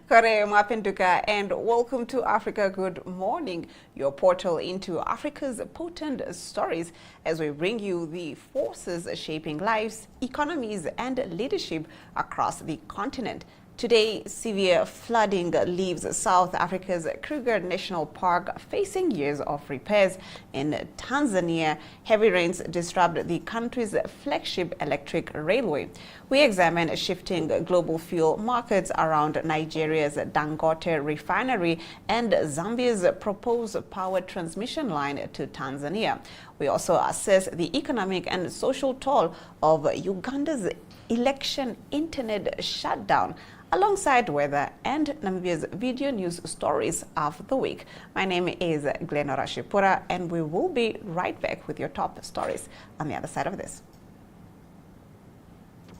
Kore and welcome to Africa Good Morning, your portal into Africa's potent stories as we bring you the forces shaping lives, economies and leadership across the continent. Today, severe flooding leaves South Africa's Kruger National Park facing years of repairs. In Tanzania, heavy rains disrupt the country's flagship electric railway. We examine shifting global fuel markets around Nigeria's Dangote refinery and Zambia's proposed power transmission line to Tanzania. We also assess the economic and social toll of Uganda's election internet shutdown, alongside weather and Namibia's video news stories of the week. My name is Glenora Shipura, and we will be right back with your top stories on the other side of this.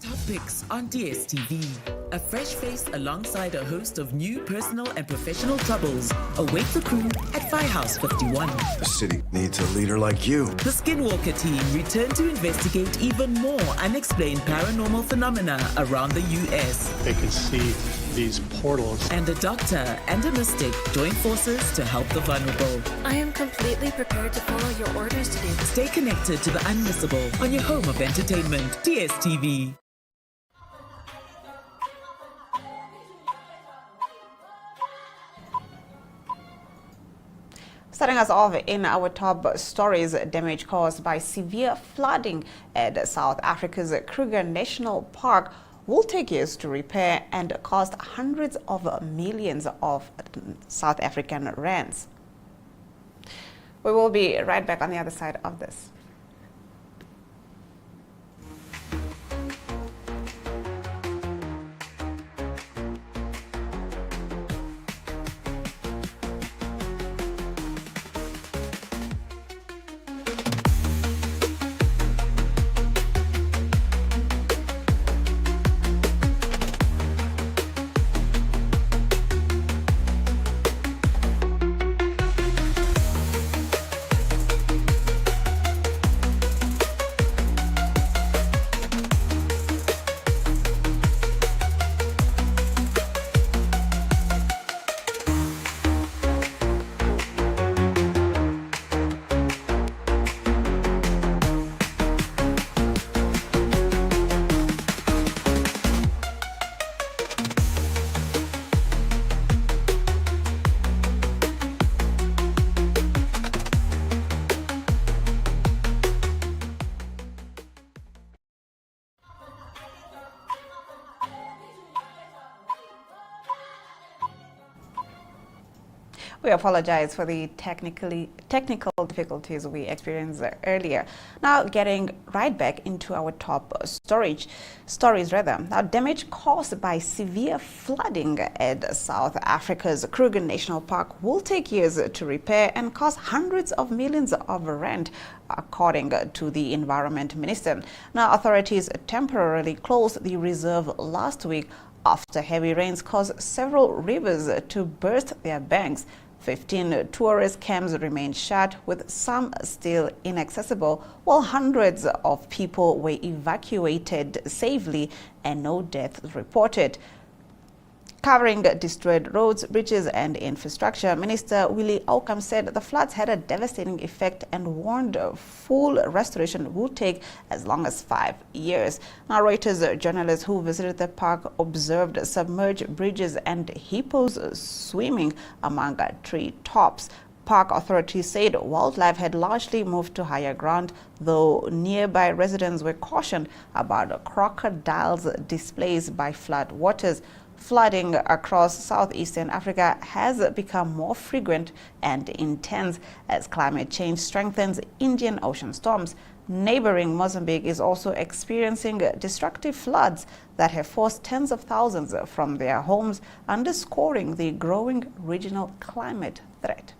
Top picks on DSTV. A fresh face alongside a host of new personal and professional troubles await the crew at Firehouse 51. The city needs a leader like you. The Skinwalker team return to investigate even more unexplained paranormal phenomena around the U.S. They can see these portals. And a doctor and a mystic join forces to help the vulnerable. I am completely prepared to follow your orders today. Stay connected to the unmissable on your home of entertainment, DSTV. Starting us off in our top stories, damage caused by severe flooding at South Africa's Kruger National Park will take years to repair and cost hundreds of millions of South African rands. We will be right back on the other side of this. We apologize for the technical difficulties we experienced earlier. Now getting right back into our top stories. Now, damage caused by severe flooding at South Africa's Kruger National Park will take years to repair and cost hundreds of millions of rand, according to the Environment Minister. Now, authorities temporarily closed the reserve last week after heavy rains caused several rivers to burst their banks. 15 tourist camps remain shut, with some still inaccessible, while hundreds of people were evacuated safely and no deaths reported. Covering destroyed roads, bridges and infrastructure, Minister Willie Oakam said the floods had a devastating effect and warned full restoration would take as long as 5 years. Now, Reuters journalists who visited the park observed submerged bridges and hippos swimming among tree tops. Park authorities said wildlife had largely moved to higher ground, though nearby residents were cautioned about crocodiles displaced by flood waters. Flooding across southeastern Africa has become more frequent and intense as climate change strengthens Indian Ocean storms. Neighboring Mozambique is also experiencing destructive floods that have forced tens of thousands from their homes, underscoring the growing regional climate threat.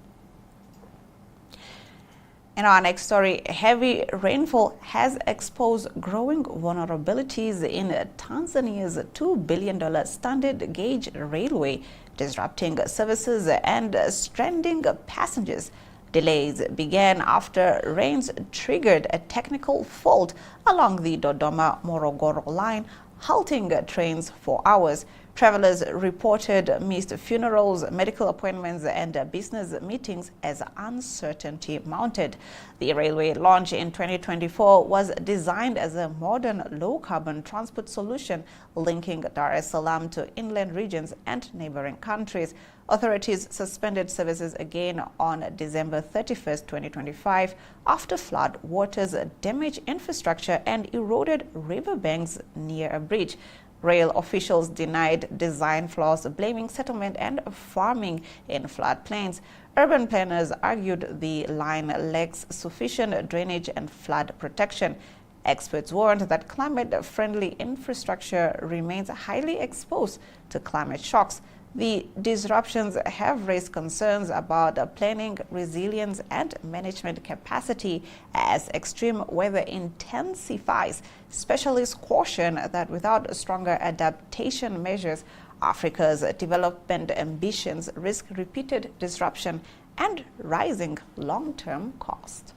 In our next story, heavy rainfall has exposed growing vulnerabilities in Tanzania's $2 billion standard gauge railway, disrupting services and stranding passengers. Delays began after rains triggered a technical fault along the Dodoma-Morogoro line, halting trains for hours. Travelers reported missed funerals, medical appointments, and business meetings as uncertainty mounted. The railway launch in 2024 was designed as a modern low-carbon transport solution linking Dar es Salaam to inland regions and neighboring countries. Authorities suspended services again on December 31, 2025, after flood waters damaged infrastructure and eroded riverbanks near a bridge. Rail officials denied design flaws, blaming settlement and farming in floodplains. Urban planners argued the line lacks sufficient drainage and flood protection. Experts warned that climate-friendly infrastructure remains highly exposed to climate shocks. The disruptions have raised concerns about planning, resilience, and management capacity as extreme weather intensifies. Specialists caution that without stronger adaptation measures, Africa's development ambitions risk repeated disruption and rising long-term cost.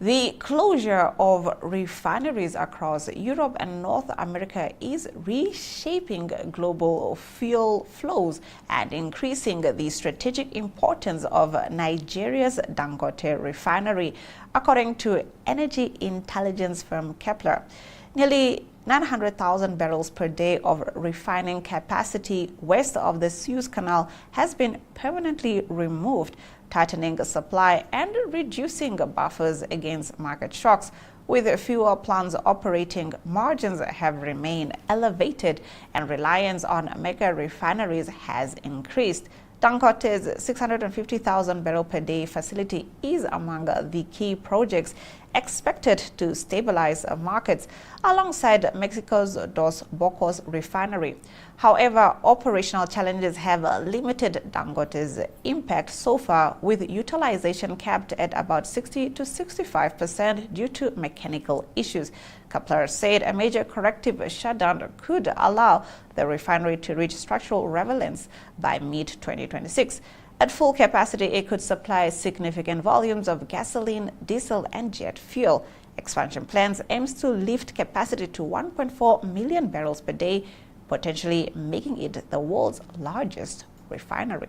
The closure of refineries across Europe and North America is reshaping global fuel flows and increasing the strategic importance of Nigeria's Dangote refinery, according to energy intelligence firm Kepler. Nearly 900,000 barrels per day of refining capacity west of the Suez Canal has been permanently removed, tightening supply and reducing buffers against market shocks. With fewer plants operating, margins have remained elevated and reliance on mega refineries has increased. Dangote's 650,000 barrel per day facility is among the key projects expected to stabilize markets alongside Mexico's Dos Bocas refinery. However, operational challenges have limited Dangote's impact so far, with utilization capped at about 60 to 65% due to mechanical issues. Kepler said a major corrective shutdown could allow the refinery to reach structural relevance by mid-2026. At full capacity, it could supply significant volumes of gasoline, diesel, and jet fuel. Expansion plans aims to lift capacity to 1.4 million barrels per day, potentially making it the world's largest refinery.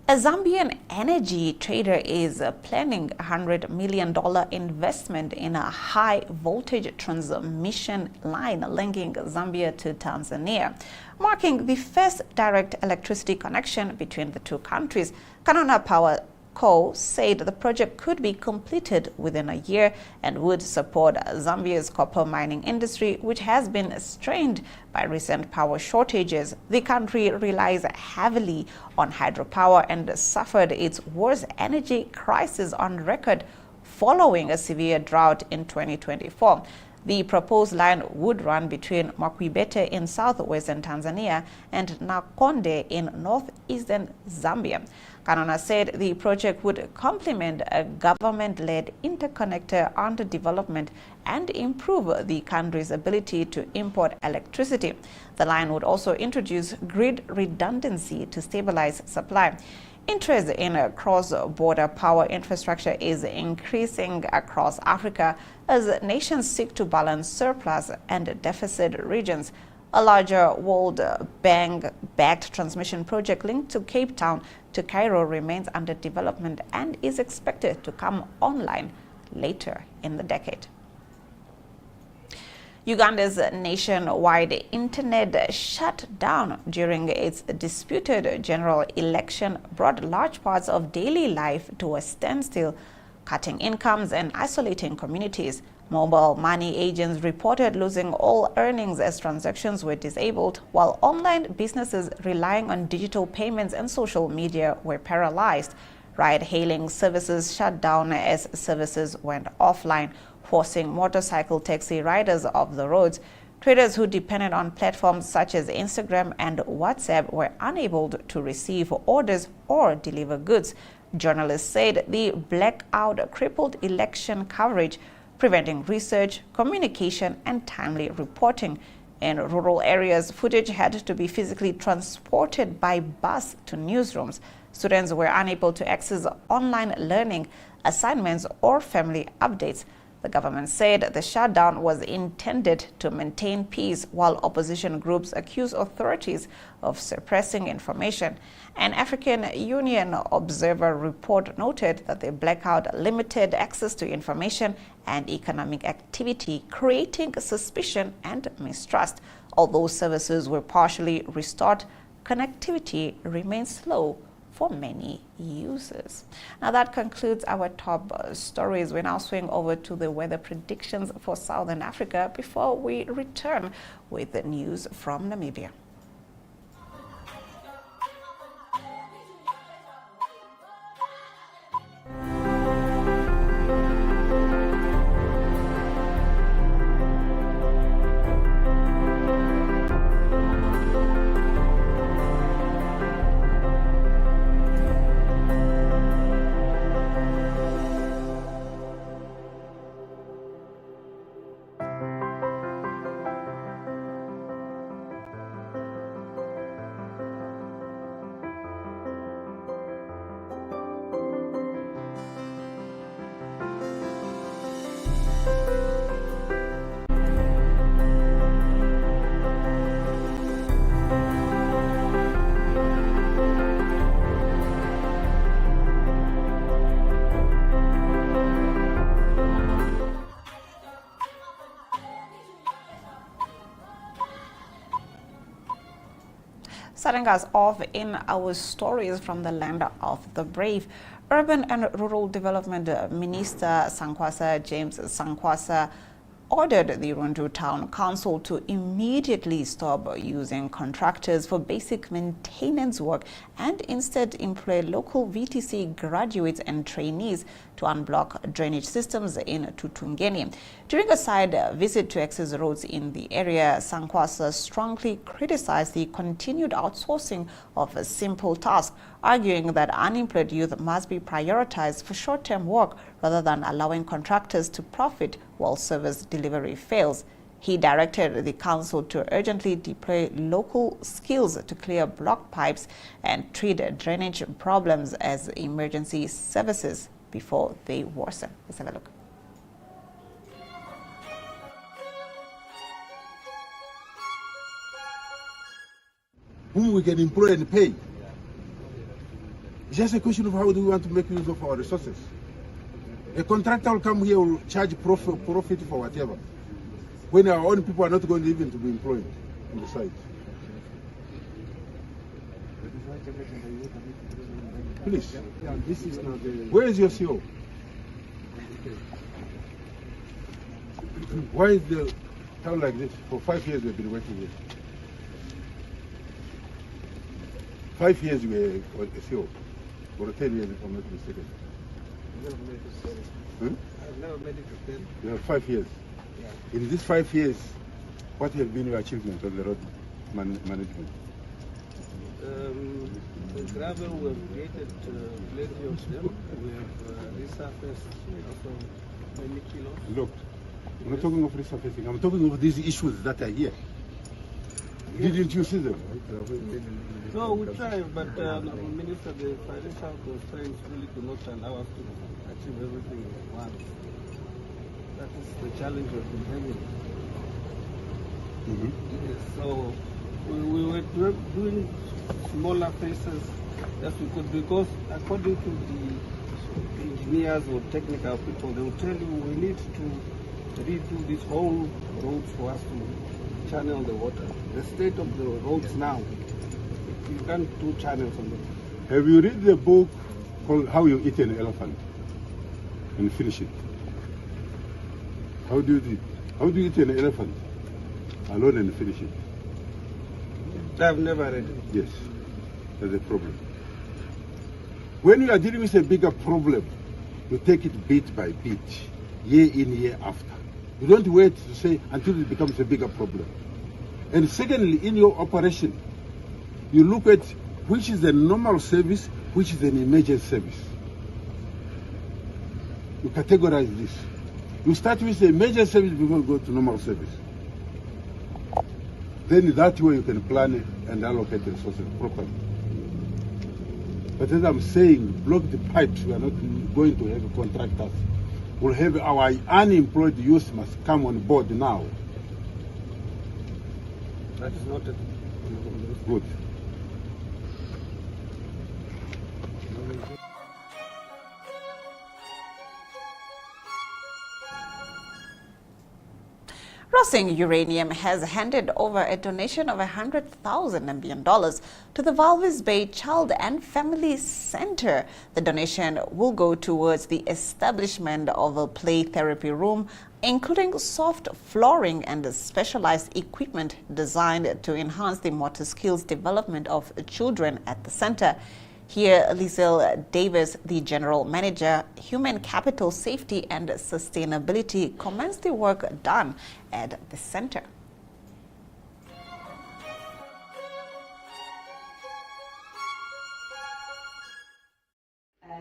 A Zambian energy trader is planning a $100 million investment in a high-voltage transmission line linking Zambia to Tanzania, marking the first direct electricity connection between the two countries. Kanana Power Co. said the project could be completed within a year and would support Zambia's copper mining industry, which has been strained by recent power shortages. The country relies heavily on hydropower and suffered its worst energy crisis on record following a severe drought in 2024. The proposed line would run between Mwakwibete in southwestern Tanzania and Nakonde in northeastern Zambia. Kanana said the project would complement a government-led interconnector under development and improve the country's ability to import electricity. The line would also introduce grid redundancy to stabilize supply. Interest in cross-border power infrastructure is increasing across Africa as nations seek to balance surplus and deficit regions. A larger World Bank-backed transmission project linked to Cape Town to Cairo remains under development and is expected to come online later in the decade. Uganda's nationwide internet shutdown during its disputed general election brought large parts of daily life to a standstill, cutting incomes and isolating communities. Mobile money agents reported losing all earnings as transactions were disabled, while online businesses relying on digital payments and social media were paralyzed. Ride-hailing services shut down as services went offline, forcing motorcycle taxi riders off the roads. Traders who depended on platforms such as Instagram and WhatsApp were unable to receive orders or deliver goods. Journalists said the blackout crippled election coverage, preventing research, communication, and timely reporting. In rural areas, footage had to be physically transported by bus to newsrooms. Students were unable to access online learning, assignments, or family updates. The government said the shutdown was intended to maintain peace, while opposition groups accuse authorities of suppressing information. An African Union Observer report noted that the blackout limited access to information and economic activity, creating suspicion and mistrust. Although services were partially restored, connectivity remains slow for many users. Now that concludes our top stories. We now swing over to the weather predictions for Southern Africa before we return with the news from Namibia. Starting us off in our stories from the land of the brave, Urban and Rural Development Minister James Sankwasa ordered the Rundu Town Council to immediately stop using contractors for basic maintenance work and instead employ local VTC graduates and trainees to unblock drainage systems in Tutungeni. During a side visit to access roads in the area, Sankwasa strongly criticized the continued outsourcing of a simple task, arguing that unemployed youth must be prioritized for short-term work rather than allowing contractors to profit while service delivery fails. He directed the council to urgently deploy local skills to clear blocked pipes and treat drainage problems as emergency services before they worsen. Let's have a look. Whom we can employ and pay. It's just a question of how do we want to make use of our resources. A contractor will come here, will charge profit for whatever, when our own people are not going even to be employed on the site. Please. Yeah, this is not the... Where is your CO? Why is the town like this? For 5 years we've been working here. 5 years we were a CO. Or 10 years if I'm not mistaken. I've never made it to 10. You have 5 years. Yeah. In these 5 years, what have been your achievements on the road management? The gravel, we've created plenty of them. We have resurfaced also many kilos. Look, I'm not talking of resurfacing, I'm talking of these issues that are here. Didn't you see them? No, we try, but Minister, the financial constraints really do not allow us to achieve everything at once. That is the challenge we've been having. Yes, so we were doing smaller phases as we could, because according to the engineers or technical people, they will tell you we need to redo this whole roads for us to channel the water. The state of the roads now, you can't do channels on them. Have you read the book called How You Eat an Elephant and Finish It? How do you eat an elephant alone and finish it? I've never read it. Yes, that's a problem. When you are dealing with a bigger problem, you take it bit by bit, year in, year after. You don't wait to say until it becomes a bigger problem. And secondly, in your operation, you look at which is a normal service, which is an emergency service. You categorize this. You start with the emergency service before you go to normal service. Then that way you can plan and allocate the resources properly. But as I'm saying, block the pipes. We are not going to have contractors will have our unemployed youth must come on board now. That is not it. Good. Rosing Uranium has handed over a donation of 100,000 Namibian dollars to the Walvis Bay Child and Family Center. The donation will go towards the establishment of a play therapy room, including soft flooring and specialized equipment designed to enhance the motor skills development of children at the center. Here, Liesl Davis, the General Manager, Human Capital Safety and Sustainability, commends the work done at the center.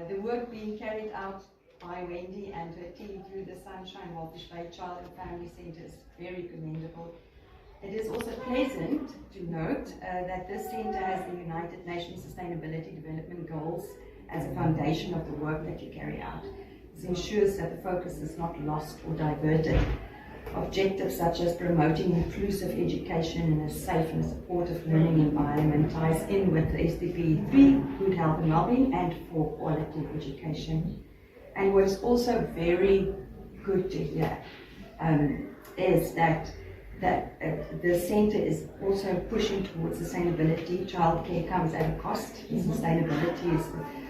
The work being carried out by Wendy and her team through the Sunshine Walvis Bay Child and Family Centre is very commendable. It is also pleasant to note that this centre has the United Nations Sustainability Development Goals as a foundation of the work that you carry out. This ensures that the focus is not lost or diverted. Objectives such as promoting inclusive education in a safe and supportive learning environment ties in with the STV3, good health and well-being, and for quality education. And what is also very good to hear is that the centre is also pushing towards sustainability. Childcare comes at a cost. Sustainability is,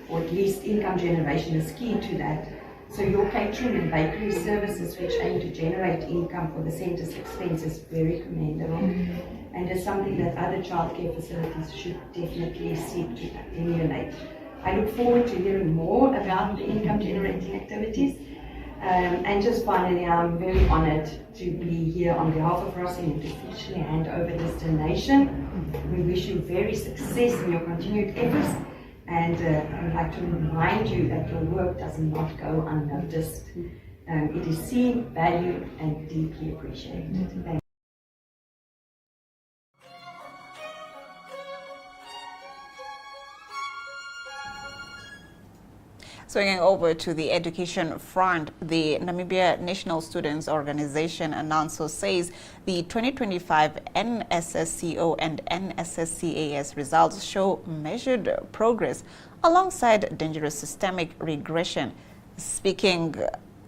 or at least income generation, is key to that. So your catering and bakery services, which aim to generate income for the centre's expense, is very commendable, and is something that other childcare facilities should definitely seek to emulate. I look forward to hearing more about the income generating activities. And just finally, I'm very honoured to be here on behalf of Rosing and to officially hand over this donation. We wish you very success in your continued efforts, and I would like to remind you that your work does not go unnoticed. It is seen, valued, and deeply appreciated. Thank you. Swinging over to the education front, the Namibia National Students Organization (NANSO) says the 2025 NSSCO and NSSCAS results show measured progress alongside dangerous systemic regression. Speaking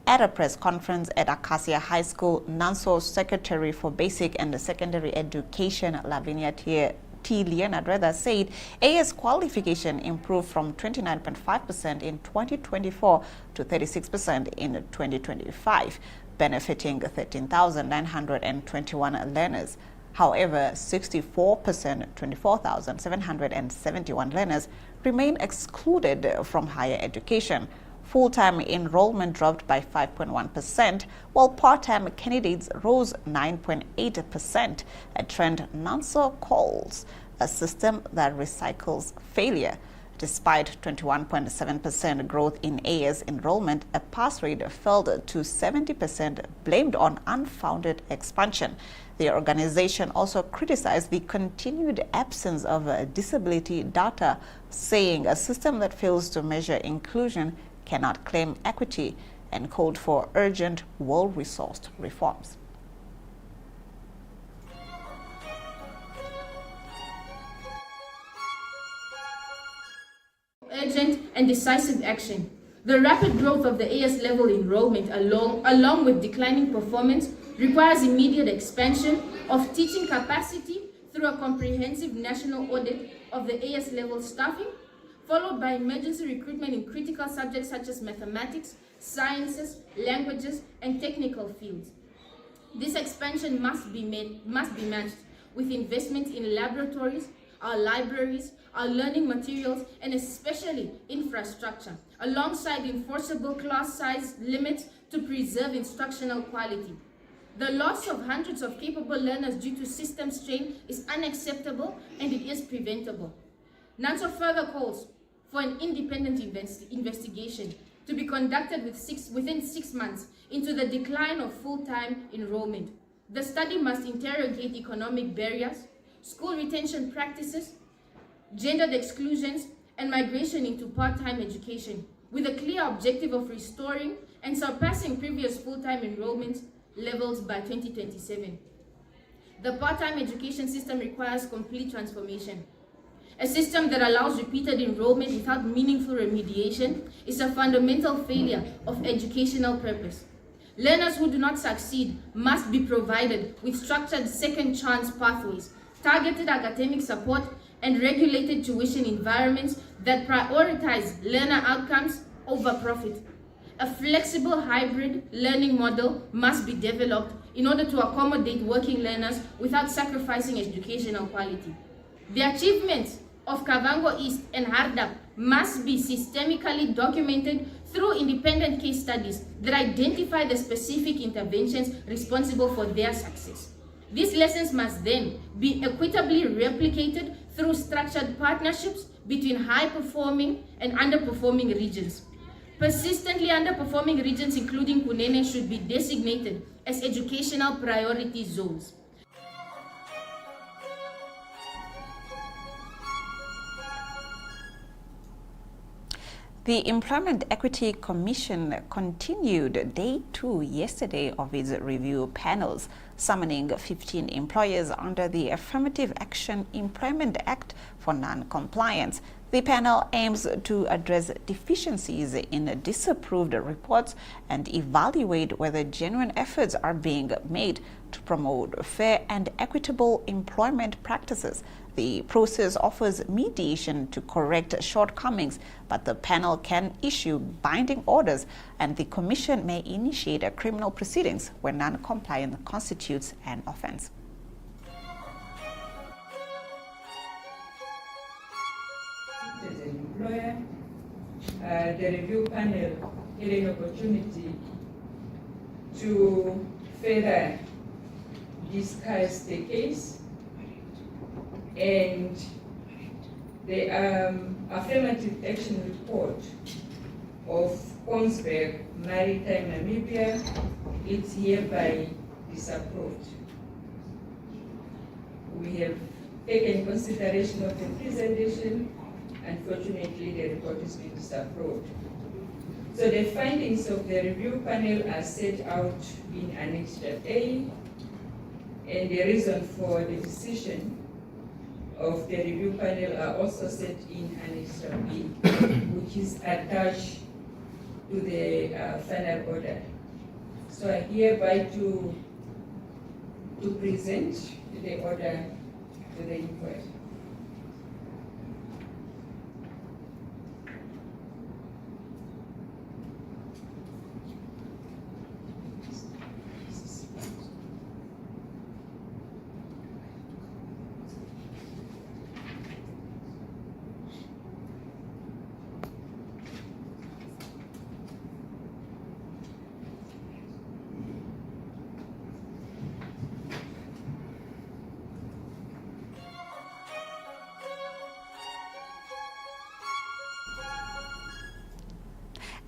at a press conference at Acacia High School, NANSO Secretary for Basic and Secondary Education, Lavinia T. Leonard said AS qualification improved from 29.5% in 2024 to 36% in 2025, benefiting 13,921 learners. However, 64%, 24,771 learners, remain excluded from higher education. Full-time enrollment dropped by 5.1%, while part-time candidates rose 9.8%, a trend NANSO calls a system that recycles failure. Despite 21.7% growth in AS enrollment, a pass rate fell to 70%, blamed on unfounded expansion. The organization also criticized the continued absence of disability data, saying a system that fails to measure inclusion cannot claim equity, and called for urgent, well-resourced reforms. Urgent and decisive action. The rapid growth of the AS level enrollment along with declining performance requires immediate expansion of teaching capacity through a comprehensive national audit of the AS level staffing, followed by emergency recruitment in critical subjects such as mathematics, sciences, languages, and technical fields. This expansion must be matched with investment in laboratories, our libraries, our learning materials, and especially infrastructure, alongside enforceable class size limits to preserve instructional quality. The loss of hundreds of capable learners due to system strain is unacceptable, and it is preventable. NANSO further calls for an independent investigation to be conducted within 6 months into the decline of full-time enrollment. The study must interrogate economic barriers, school retention practices, gendered exclusions, and migration into part-time education. with a clear objective of restoring and surpassing previous full-time enrollment levels by 2027. The part-time education system requires complete transformation. A system that allows repeated enrollment without meaningful remediation is a fundamental failure of educational purpose. Learners who do not succeed must be provided with structured second chance pathways, targeted academic support, and regulated tuition environments that prioritize learner outcomes over profit. A flexible hybrid learning model must be developed in order to accommodate working learners without sacrificing educational quality. The achievements of Kavango East and Hardap must be systemically documented through independent case studies that identify the specific interventions responsible for their success. These lessons must then be equitably replicated through structured partnerships between high-performing and underperforming regions. Persistently underperforming regions, including Kunene, should be designated as educational priority zones. The Employment Equity Commission continued day 2 yesterday of its review panels, summoning 15 employers under the Affirmative Action Employment Act for non-compliance. The panel aims to address deficiencies in disapproved reports and evaluate whether genuine efforts are being made to promote fair and equitable employment practices. The process offers mediation to correct shortcomings, but the panel can issue binding orders and the Commission may initiate criminal proceedings when non-compliance constitutes an offense. As an employer, the review panel had an opportunity to further discuss the case, and the affirmative action report of Kongsberg Maritime Namibia is hereby disapproved. We have taken consideration of the presentation. Unfortunately, the report has been disapproved. So the findings of the review panel are set out in Annex A, and the reason for the decision of the review panel are also set in Annex B, which is attached to the final order. So I hereby to present the order to the inquiry.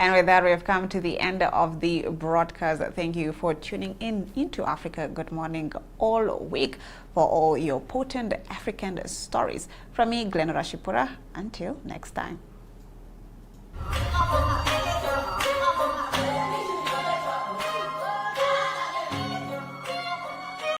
And with that, we have come to the end of the broadcast. Thank you for tuning in into Africa Good Morning all week for all your potent African stories. From me, Glenn Rashipura, until next time.